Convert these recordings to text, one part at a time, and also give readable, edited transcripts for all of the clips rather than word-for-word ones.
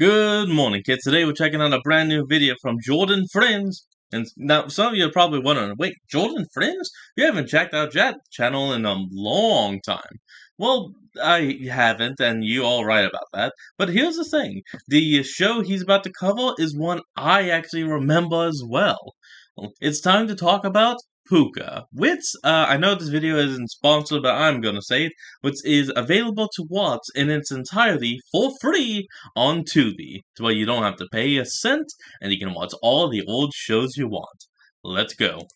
Good morning, kids. Today we're checking out a brand new video from Jordan Friends. And now some of you are probably wondering, wait, Jordan Friends? You haven't checked out that channel in a long time. Well, I haven't, and you all right about that. But here's the thing. The show he's about to cover is one I actually remember as well. It's time to talk about Pucca, which, I know this video isn't sponsored, but I'm gonna say it, which is available to watch in its entirety for free on Tubi, to where you don't have to pay a cent, and you can watch all the old shows you want. Let's go.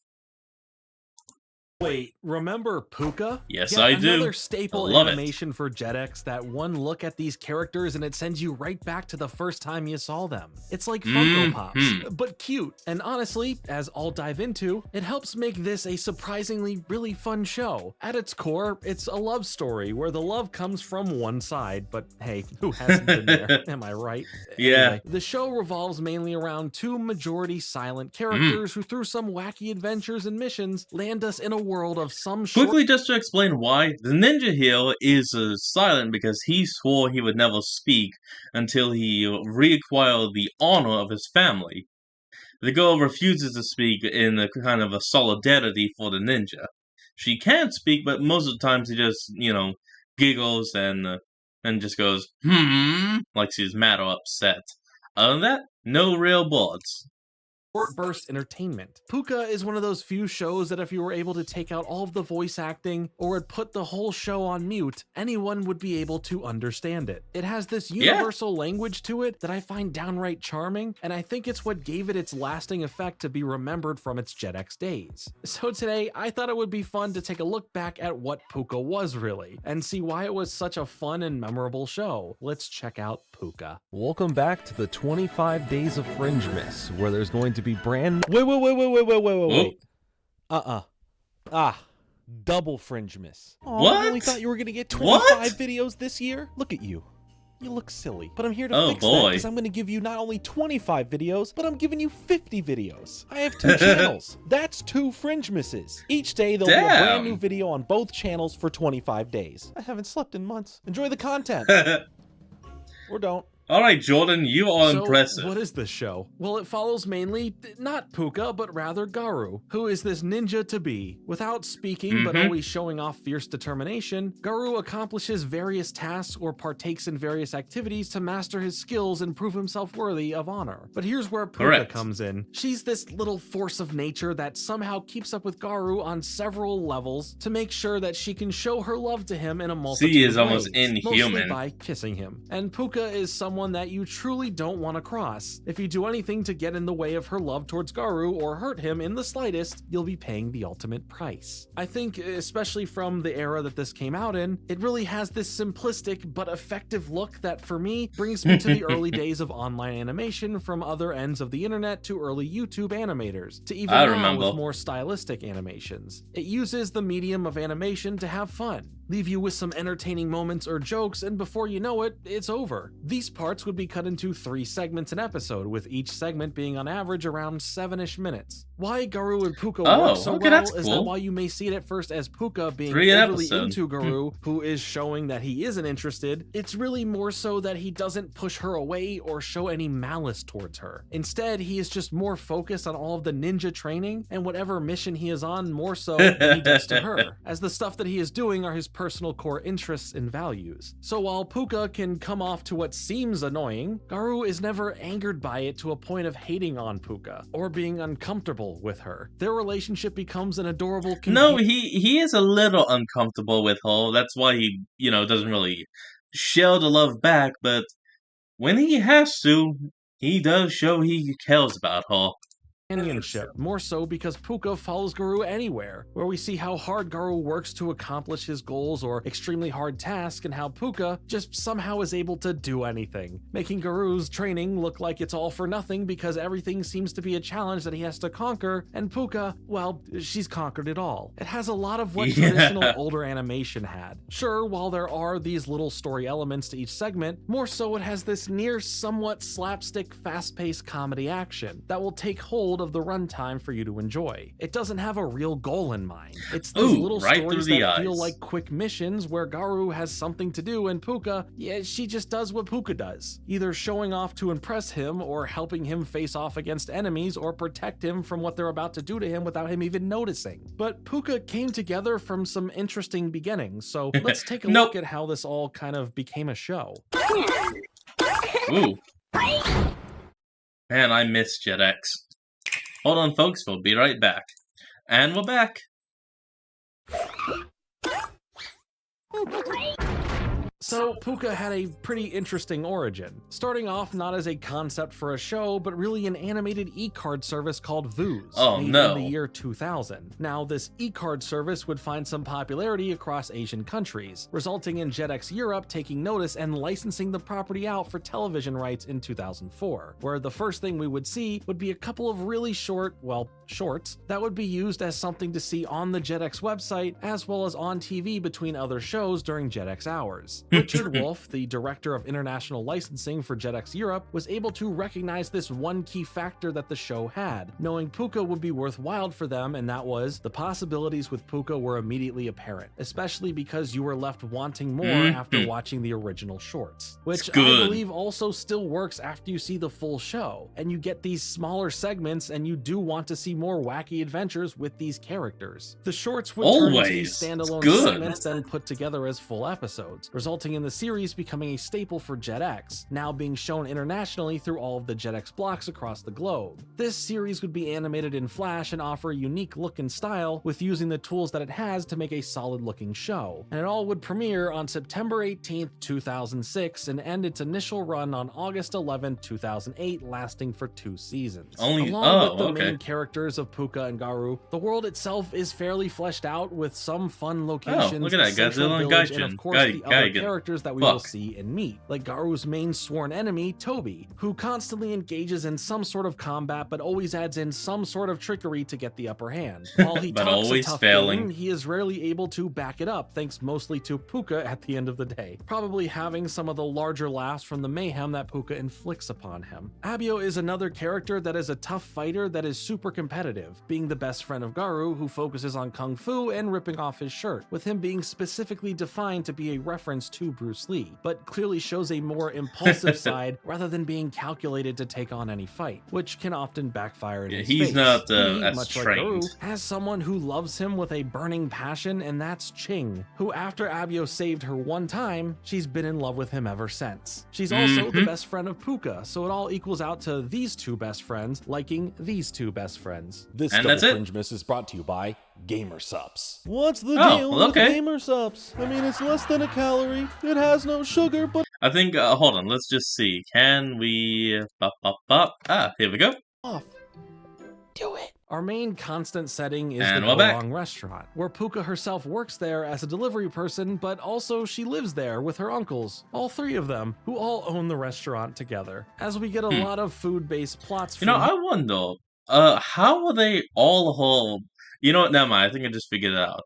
Wait, remember Pucca? Yes, Yeah, I do. another staple I love it. animation for Jetix, that one look at these characters and it sends you right back to the first time you saw them. It's like Funko Pops, but cute. And honestly, as I'll dive into, it helps make this a surprisingly really fun show. At its core, it's a love story where the love comes from one side, but hey, who hasn't been there? Am I right? Yeah. Anyway, the show revolves mainly around two majority silent characters who, through some wacky adventures and missions, land us in a world of some Quickly, just to explain why, the ninja here is silent because he swore he would never speak until he reacquired the honor of his family. The girl refuses to speak in a kind of a solidarity for the ninja. She can speak, but most of the time she just, giggles and just goes, like she's mad or upset. Other than that, no real bullets. short burst entertainment. Pucca is one of those few shows that if you were able to take out all of the voice acting or had put the whole show on mute, anyone would be able to understand it. It has this universal language to it that I find downright charming, and I think it's what gave it its lasting effect to be remembered from its Jetix days. So today, I thought it would be fun to take a look back at what Pucca was really, and see why it was such a fun and memorable show. Let's check out Pucca. Welcome back to the 25 Days of Fringemas, where there's going to be brand. Wait. Double Fringemas. Oh, What? I really thought you were gonna get 25 videos this year. Look at you. You look silly. But I'm here to fix that because I'm going to give you not only 25 videos, but I'm giving you 50 videos. I have 2 channels. That's 2 Fringemases. Each day there'll be a brand new video on both channels for 25 days. I haven't slept in months. Enjoy the content. Or don't. Alright, Jordan, you are impressive. What is this show? Well, it follows mainly, not Pucca, but rather Garu, who is this ninja to be. Without speaking, but always showing off fierce determination, Garu accomplishes various tasks or partakes in various activities to master his skills and prove himself worthy of honor. But here's where Pucca comes in. She's this little force of nature that somehow keeps up with Garu on several levels to make sure that she can show her love to him in a multitude of ways. She is almost inhuman. Mostly by kissing him. And Pucca is someone that you truly don't want to cross. If you do anything to get in the way of her love towards Garu or hurt him in the slightest, you'll be paying the ultimate price. I think, especially from the era that this came out in, it really has this simplistic but effective look that for me brings me to the early days of online animation, from other ends of the internet to early YouTube animators, to even now with more stylistic animations. It uses the medium of animation to have fun, leave you with some entertaining moments or jokes, and before you know it, it's over. These parts would be cut into 3 segments an episode, with each segment being on average around 7-ish minutes. Why Garu and Pucca work so well is that while you may see it at first as Pucca being overly into Garu, who is showing that he isn't interested, it's really more so that he doesn't push her away or show any malice towards her. Instead, he is just more focused on all of the ninja training and whatever mission he is on more so than he does to her, as the stuff that he is doing are his personal core interests and values. So while Pucca can come off to what seems annoying, Garu is never angered by it to a point of hating on Pucca or being uncomfortable with her. Their relationship becomes an adorable companion. No, he is a little uncomfortable with her. That's why he, doesn't really show the love back, but when he has to, he does show he cares about her. Companionship, more so because Pucca follows Garu anywhere, where we see how hard Garu works to accomplish his goals or extremely hard tasks, and how Pucca just somehow is able to do anything, making Garu's training look like it's all for nothing because everything seems to be a challenge that he has to conquer, and Pucca, well, she's conquered it all. It has a lot of what traditional older animation had. Sure, while there are these little story elements to each segment, more so it has this near somewhat slapstick, fast-paced comedy action that will take hold build of the runtime for you to enjoy. It doesn't have a real goal in mind. It's these little stories that feel like quick missions where Garou has something to do and Pucca, yeah, she just does what Pucca does, either showing off to impress him or helping him face off against enemies or protect him from what they're about to do to him without him even noticing. But Pucca came together from some interesting beginnings, so let's take a look at how this all kind of became a show. Ooh. Man, I miss JetX. Hold on, folks, we'll be right back. And we're back. So, Pucca had a pretty interesting origin, starting off not as a concept for a show, but really an animated e-card service called Vooz, made in the year 2000. Now, this e-card service would find some popularity across Asian countries, resulting in JetX Europe taking notice and licensing the property out for television rights in 2004, where the first thing we would see would be a couple of really shorts that would be used as something to see on the JetX website, as well as on TV between other shows during JetX hours. Richard Wolf, the director of international licensing for JetX Europe, was able to recognize this one key factor that the show had, knowing Pucca would be worthwhile for them, and that was the possibilities with Pucca were immediately apparent, especially because you were left wanting more after watching the original shorts, which I believe also still works after you see the full show, and you get these smaller segments and you do want to see more wacky adventures with these characters. The shorts would turn into these standalone segments then put together as full episodes, resulting in the series becoming a staple for JetX, now being shown internationally through all of the JetX blocks across the globe. This series would be animated in Flash and offer a unique look and style with using the tools that it has to make a solid looking show, and it all would premiere on September 18th, 2006 and end its initial run on August 11th, 2008, lasting for 2 seasons. Along with the main characters of Pucca and Garou, the world itself is fairly fleshed out with some fun locations, look at that, Godzilla and Gaijin. And of course the other characters that we will see and meet, like Garou's main sworn enemy, Toby, who constantly engages in some sort of combat but always adds in some sort of trickery to get the upper hand. While he talks a tough game, he is rarely able to back it up, thanks mostly to Pucca at the end of the day, probably having some of the larger laughs from the mayhem that Pucca inflicts upon him. Abio is another character that is a tough fighter that is super competitive, being the best friend of Garou who focuses on kung fu and ripping off his shirt, with him being specifically defined to be a reference to Bruce Lee, but clearly shows a more impulsive side rather than being calculated to take on any fight, which can often backfire in his face. He's not as much trained. Like Garou, has someone who loves him with a burning passion, and that's Ching, who after Abio saved her one time, she's been in love with him ever since. She's also the best friend of Pucca, so it all equals out to these two best friends liking these two best friends. This Double Fringe Miss is brought to you by Gamer Sups. What's the deal with Gamer Sups? I mean, it's less than a calorie, it has no sugar, but I think, hold on, let's just see. Can we... here we go. Off. Do it. Our main constant setting is the Go-Long restaurant, where Pucca herself works there as a delivery person, but also she lives there with her uncles, all 3 of them, who all own the restaurant together. As we get a lot of food-based plots. You know, I wonder, how are they all home? You know what, never mind, I think I just figured it out.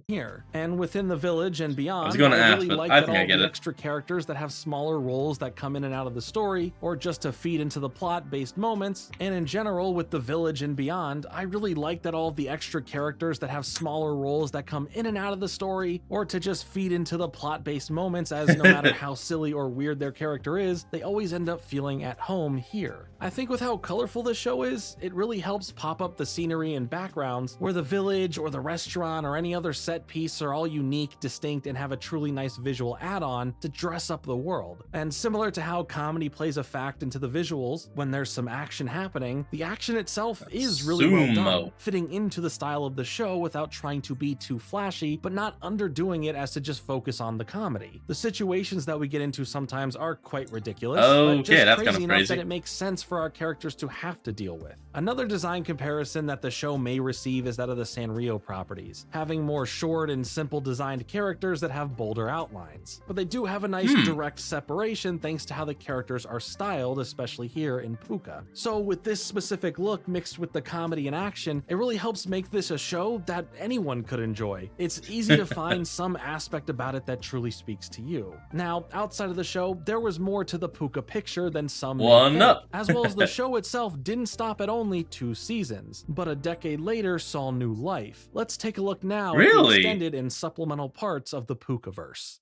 Here and within the village and beyond, I was gonna ask, really but like I that think I all get the it. extra characters that have smaller roles that come in and out of the story, or just to feed into the plot-based moments. And in general, with the village and beyond, I really like that all of the extra characters that have smaller roles that come in and out of the story, or to just feed into the plot-based moments, as no matter how silly or weird their character is, they always end up feeling at home here. I think with how colorful the show is, it really helps pop up the scenery and backgrounds, where the village or the restaurant or any other set piece are all unique, distinct, and have a truly nice visual add-on to dress up the world. And similar to how comedy plays a fact into the visuals, when there's some action happening, the action itself is really well done, fitting into the style of the show without trying to be too flashy, but not underdoing it as to just focus on the comedy. The situations that we get into sometimes are quite ridiculous, but just crazy enough that it makes sense for our characters to have to deal with. Another design comparison that the show may receive is that of the Sanrio properties, having more more short and simple designed characters that have bolder outlines. But they do have a nice direct separation thanks to how the characters are styled, especially here in Pucca. So with this specific look mixed with the comedy and action, it really helps make this a show that anyone could enjoy. It's easy to find some aspect about it that truly speaks to you. Now, outside of the show, there was more to the Pucca picture than some may think, as well as the show itself didn't stop at only 2 seasons, but a decade later saw new life. Let's take a look now at the extended and supplemental parts of the Puccaverse.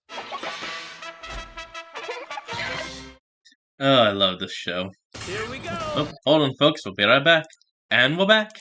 Oh, I love this show. Here we go. Oh, hold on, folks. We'll be right back. And we're back.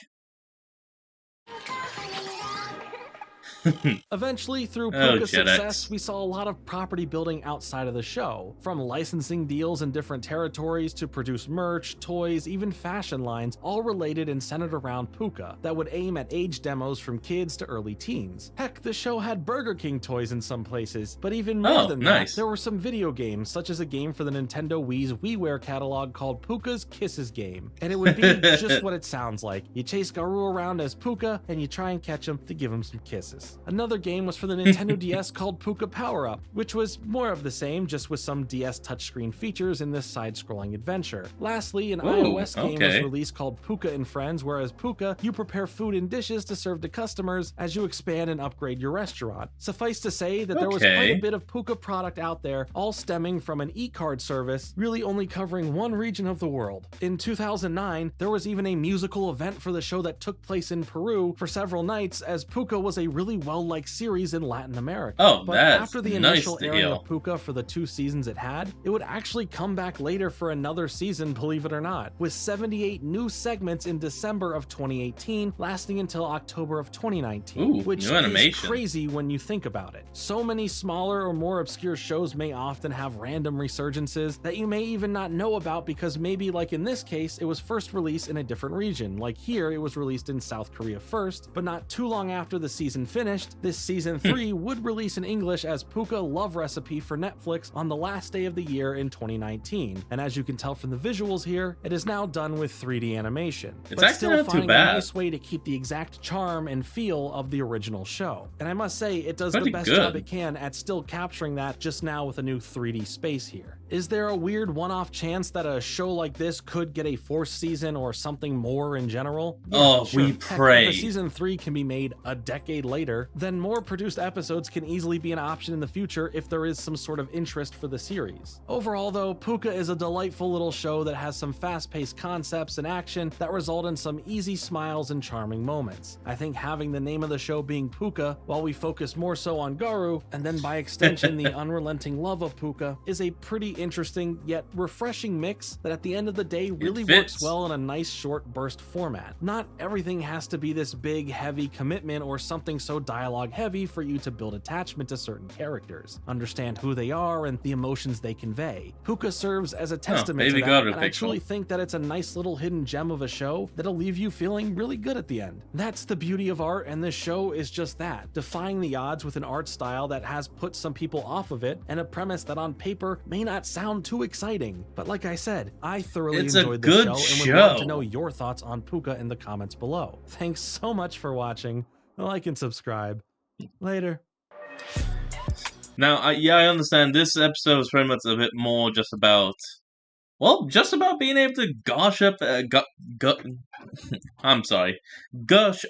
Eventually, through Pucca's success, we saw a lot of property building outside of the show, from licensing deals in different territories to produce merch, toys, even fashion lines, all related and centered around Pucca that would aim at age demos from kids to early teens. Heck, the show had Burger King toys in some places, but even more than that, there were some video games, such as a game for the Nintendo Wii's WiiWare catalog called Pucca's Kisses Game, and it would be just what it sounds like. You chase Garou around as Pucca, and you try and catch him to give him some kisses. Another game was for the Nintendo DS called Pucca Power Up, which was more of the same, just with some DS touchscreen features in this side-scrolling adventure. Lastly, an iOS game was released called Pucca and Friends, where as Pucca, you prepare food and dishes to serve to customers as you expand and upgrade your restaurant. Suffice to say that there was quite a bit of Pucca product out there, all stemming from an e-card service, really only covering one region of the world. In 2009, there was even a musical event for the show that took place in Peru for several nights, as Pucca was a really well-liked series in Latin America. But after the initial airing of Pucca for the 2 seasons it had, it would actually come back later for another season, believe it or not, with 78 new segments in December of 2018, lasting until October of 2019, which is crazy when you think about it. So many smaller or more obscure shows may often have random resurgences that you may even not know about because maybe, like in this case, it was first released in a different region. Like here, it was released in South Korea first, but not too long after the season finished, this season 3 would release in English as Pucca Love Recipe for Netflix on the last day of the year in 2019. And as you can tell from the visuals here, it is now done with 3D animation. But still finding a nice way to keep the exact charm and feel of the original show. And I must say, it does the best job it can at still capturing that, just now with a new 3D space here. Is there a weird one-off chance that a show like this could get a 4th season or something more in general? Yeah, sure. We pray. Heck, if a season 3 can be made a decade later, then more produced episodes can easily be an option in the future if there is some sort of interest for the series. Overall though, Pucca is a delightful little show that has some fast-paced concepts and action that result in some easy smiles and charming moments. I think having the name of the show being Pucca, while we focus more so on Garou, and then by extension the unrelenting love of Pucca, is a pretty interesting yet refreshing mix that at the end of the day really works well in a nice short burst format. Not everything has to be this big heavy commitment or something so dialogue heavy for you to build attachment to certain characters, understand who they are and the emotions they convey. Pucca serves as a testament to that, and I truly think that it's a nice little hidden gem of a show that'll leave you feeling really good at the end. That's the beauty of art, and this show is just that, defying the odds with an art style that has put some people off of it and a premise that on paper may not sound too exciting. But like I said, I thoroughly enjoyed this show and would love to know your thoughts on Pucca in the comments below. Thanks so much for watching. Like and subscribe. Later. Now, I understand this episode is pretty much a bit more just about, well, just about being able to gush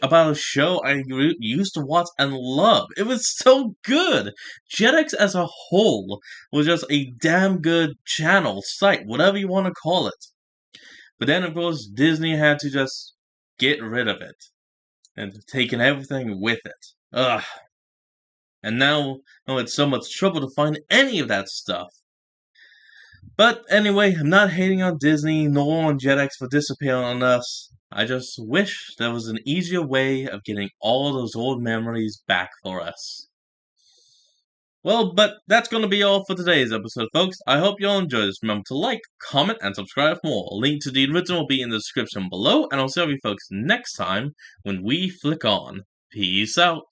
about a show I used to watch and love. It was so good. Jetix as a whole was just a damn good channel, site, whatever you want to call it. But then, of course, Disney had to just get rid of it and taking everything with it. Ugh. And now, it's so much trouble to find any of that stuff. But anyway, I'm not hating on Disney nor on Jetix for disappearing on us. I just wish there was an easier way of getting all those old memories back for us. Well, but that's going to be all for today's episode, folks. I hope you all enjoyed this. Remember to like, comment, and subscribe for more. A link to the original will be in the description below, and I'll see you folks next time when we flick on. Peace out.